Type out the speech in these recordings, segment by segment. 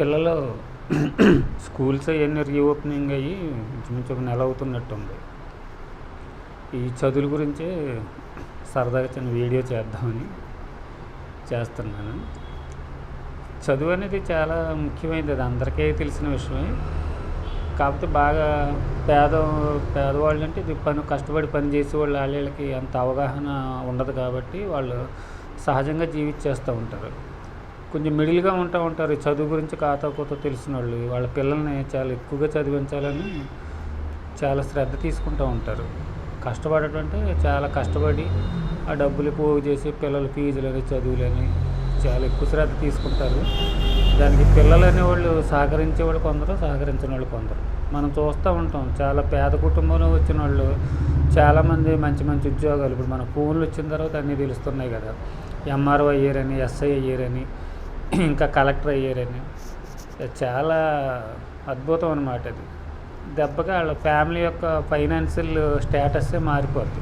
పిల్లలు స్కూల్స్ అవన్నీ రీఓపెనింగ్ అయ్యి ఇంచుమించు ఒక నెల అవుతున్నట్టుంది. ఈ చదువుల గురించే సరదాగా చిన్న వీడియో చేద్దామని చేస్తున్నాను. చదువు అనేది చాలా ముఖ్యమైనది, అది అందరికీ తెలిసిన విషయమే. కాకపోతే బాగా పేదవాళ్ళు అంటే ఇది కష్టపడి పని చేసేవాళ్ళు, వాళ్ళకి అంత అవగాహన ఉండదు కాబట్టి వాళ్ళు సహజంగా జీవించేస్తూ ఉంటారు. కొంచెం మిడిల్గా ఉంటారు. చదువు గురించి కూత తెలిసిన వాళ్ళు వాళ్ళ పిల్లల్ని చాలా ఎక్కువగా చదివించాలని చాలా శ్రద్ధ తీసుకుంటూ ఉంటారు. కష్టపడటం అంటే చాలా కష్టపడి ఆ డబ్బులు పోగు చేసి పిల్లల ఫీజులని చదువులని చాలా ఎక్కువ శ్రద్ధ తీసుకుంటారు. దానికి పిల్లలు అనేవాళ్ళు సహకరించే వాళ్ళు కొందరు, సహకరించిన వాళ్ళు కొందరు. మనం చూస్తూ ఉంటాం, చాలా పేద కుటుంబంలో వచ్చిన వాళ్ళు చాలామంది మంచి మంచి ఉద్యోగాలు, ఇప్పుడు మన ఫోన్లు వచ్చిన తర్వాత అన్నీ తెలుస్తున్నాయి కదా, ఎంఆర్ఓ అయ్యారని, ఎస్ఐ అయ్యారని, ఇంకా కలెక్టర్ అయ్యారని. చాలా అద్భుతం అన్నమాట. అది దెబ్బగా వాళ్ళ ఫ్యామిలీ యొక్క ఫైనాన్షియల్ స్టేటస్సే మారిపోద్ది.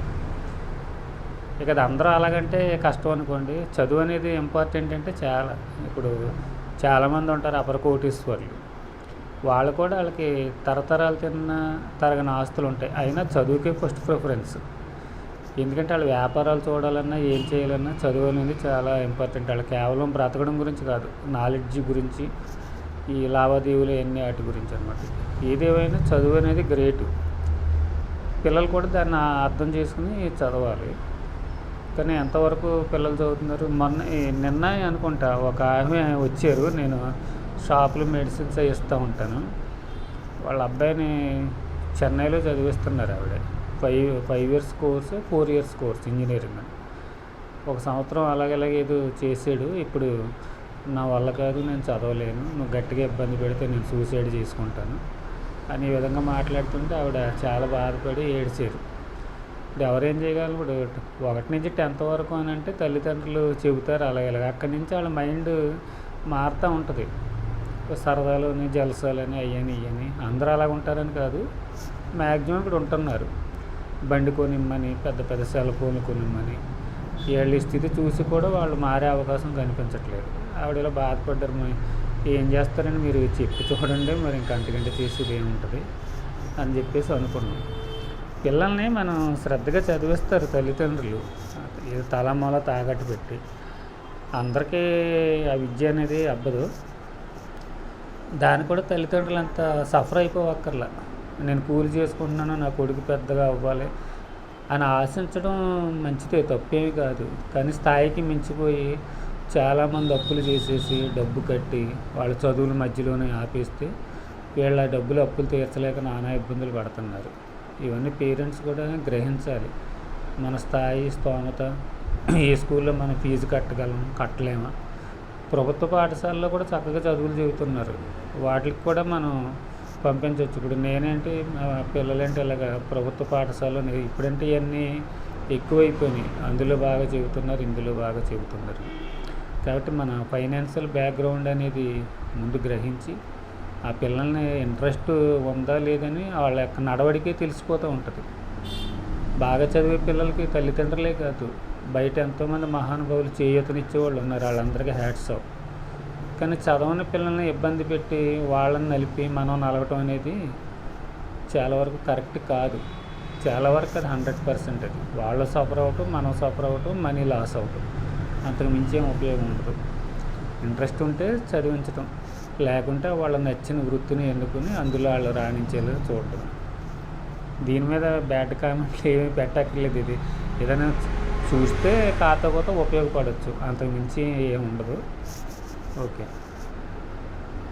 ఇక అది అందరూ అలాగంటే కష్టం అనుకోండి. చదువు అనేది ఇంపార్టెంట్ అంటే చాలా. ఇప్పుడు చాలామంది ఉంటారు అపర కోటీశ్వర్లు, వాళ్ళు కూడా వాళ్ళకి తరతరాలు తరగని ఆస్తులు ఉంటాయి, అయినా చదువుకే ఫస్ట్ ప్రిఫరెన్స్. ఎందుకంటే వాళ్ళు వ్యాపారాలు చూడాలన్నా ఏం చేయాలన్నా చదువు అనేది చాలా ఇంపార్టెంట్. వాళ్ళు కేవలం బ్రతకడం గురించి కాదు, నాలెడ్జ్ గురించి, ఈ లావాదేవీలు అన్నీ వాటి గురించి అనమాట. ఏదేమైనా చదువు అనేది గ్రేటు. పిల్లలు కూడా దాన్ని అర్థం చేసుకుని చదవాలి. కానీ ఎంతవరకు పిల్లలు చదువుతున్నారు? నిన్న అనుకుంటా ఒక ఆమె వచ్చారు, నేను షాపులో మెడిసిన్స్ ఇస్తూ ఉంటాను. వాళ్ళ అబ్బాయిని చెన్నైలో చదివిస్తున్నారు. ఆవిడ 5 years course, 4 years course engineering. 1 సంవత్సరం అలాగేదో చేసాడు. ఇప్పుడు నా వల్ల కాదు, నేను చదవలేను, నువ్వు గట్టిగా ఇబ్బంది పెడితే నేను సూసైడ్ చేసుకుంటాను అని ఈ విధంగా మాట్లాడుతుంటే ఆవిడ చాలా బాధపడి ఏడ్చారు. ఇప్పుడు ఎవరేం చేయగలరు? ఇప్పుడు 1 నుంచి 10th వరకు అని అంటే తల్లిదండ్రులు చెబుతారు అలాగే. అక్కడి నుంచి వాళ్ళ మైండ్ మారుతూ ఉంటుంది. సరదాలని, జలసాలని, అయ్యని ఇవని. అందరూ అలాగ ఉంటారని కాదు, మ్యాక్సిమం ఇక్కడ ఉంటున్నారు. బండి కొనిమ్మని, పెద్ద పెద్ద సెల్ ఫోన్లు కొనిమ్మని, వీళ్ళ స్థితి చూసి కూడా వాళ్ళు మారే అవకాశం కనిపించట్లేదు. ఆవిడ ఇలా బాధపడ్డారు. ఏం చేస్తారని మీరు చెప్పి చూడండి, మరి ఇంకా అంతకంటే చేసేది ఏముంటుంది అని చెప్పేసి అనుకున్నాం. పిల్లల్ని మనం శ్రద్ధగా చదివిస్తారు తల్లిదండ్రులు, ఇది తలమూల తాకట్టు పెట్టి. అందరికీ ఆ విద్య అనేది అబ్బదు. దాన్ని కూడా తల్లిదండ్రులు అంతా సఫర్ అయిపోవక్కర్లా. నేను కూలి చేసుకుంటున్నాను, నా కొడుకు పెద్దగా అవ్వాలి అని ఆశించడం మంచిదే, తప్పేమి కాదు. కానీ స్థాయికి మించిపోయి చాలామంది అప్పులు చేసేసి డబ్బు కట్టి వాళ్ళ చదువుల మధ్యలోనే ఆపేస్తే వీళ్ళ డబ్బులు అప్పులు తీర్చలేక నానా ఇబ్బందులు పడుతున్నారు. ఇవన్నీ పేరెంట్స్ కూడా గ్రహించాలి. మన స్థాయి, స్తోమత, ఏ స్కూల్లో మనం ఫీజు కట్టలేమా? ప్రభుత్వ పాఠశాలలో కూడా చక్కగా చదువులు చెబుతున్నారు, వాటికి కూడా మనం పంపించవచ్చు. ఇప్పుడు నేనేంటి, పిల్లలేంటి ఇలాగ ప్రభుత్వ పాఠశాలలో ఇప్పుడంటే ఇవన్నీ ఎక్కువైపోయినాయి. అందులో బాగా చెబుతున్నారు, ఇందులో బాగా చెబుతున్నారు. కాబట్టి మన ఫైనాన్షియల్ బ్యాక్గ్రౌండ్ అనేది ముందు గ్రహించి ఆ పిల్లల్ని ఇంట్రెస్ట్ ఉందా లేదని వాళ్ళ యొక్క నడవడికే తెలిసిపోతూ ఉంటుంది. బాగా చదివే పిల్లలకి తల్లిదండ్రులే కాదు, బయట ఎంతోమంది మహానుభావులు చేయూతనిచ్చేవాళ్ళు ఉన్నారు, వాళ్ళందరికీ హ్యాట్స్ ఆఫ్. కానీ చదవని పిల్లల్ని ఇబ్బంది పెట్టి వాళ్ళని నలిపి మనం నలగటం అనేది చాలా వరకు కరెక్ట్ కాదు. చాలా వరకు అది 100% అది. వాళ్ళు సఫర్ అవ్వటం, మనం సఫర్ అవ్వటం, మనీ లాస్ అవ్వటం, అంతకు మించి ఏం ఉపయోగం ఉండదు. ఇంట్రెస్ట్ ఉంటే చదివించటం, లేకుంటే వాళ్ళకి నచ్చిన వృత్తిని ఎన్నుకుని అందులో వాళ్ళు రాణించేలా చూడటం. దీని మీద బ్యాడ్ కామెంట్లు ఏమీ పెట్టక్కర్లేదు. ఇది ఏదైనా చూస్తే కాకపోతే ఉపయోగపడవచ్చు, అంతకు మించి ఏమి ఉండదు. ఓకే.